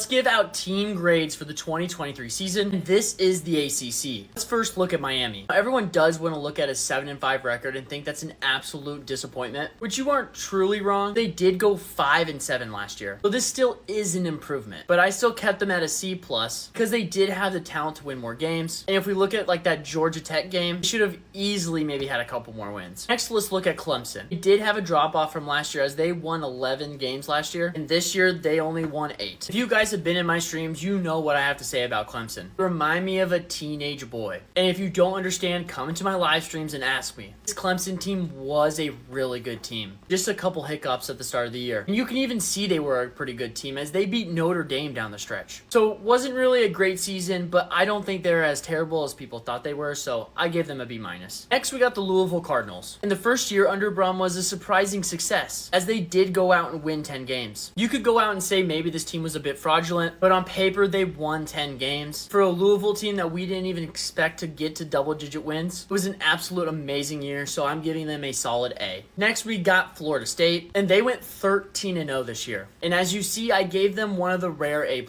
Let's give out team grades for the 2023 season. This is the ACC. Let's first look at Miami. Everyone does want to look at a 7-5 record and think that's an absolute disappointment, which you aren't truly wrong. They did go 5-7 last year, so this still is an improvement. But I still kept them at a C+ because they did have the talent to win more games. And if we look at like that Georgia Tech game, they should have easily maybe had a couple more wins. Next, let's look at Clemson. They did have a drop off from last year as they won 11 games last year, and this year they only won 8. If you guys have been in my streams, you know what I have to say about Clemson. They remind me of a teenage boy. And if you don't understand, come into my live streams and ask me. This Clemson team was a really good team. Just a couple hiccups at the start of the year. And you can even see they were a pretty good team as they beat Notre Dame down the stretch. So it wasn't really a great season, but I don't think they're as terrible as people thought they were, so I give them a B-. Next, we got the Louisville Cardinals. In the first year under Brum was a surprising success as they did go out and win 10 games. You could go out and say maybe this team was a bit fraudulent, but on paper, they won 10 games. For a Louisville team that we didn't even expect to get to double-digit wins, it was an absolute amazing year, so I'm giving them a solid A. Next, we got Florida State, and they went 13-0 this year. And as you see, I gave them one of the rare A+.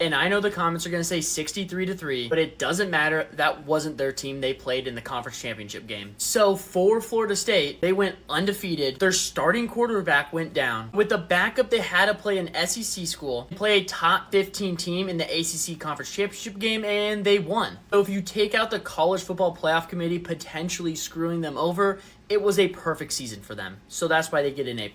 And I know the comments are going to say 63-3, but it doesn't matter. That wasn't their team. They played in the conference championship game. So for Florida State, they went undefeated. Their starting quarterback went down. With the backup, they had to play an SEC school, play a top 15 team in the ACC Conference Championship game, and they won. So if you take out the College Football Playoff Committee potentially screwing them over, it was a perfect season for them. So that's why they get an A+.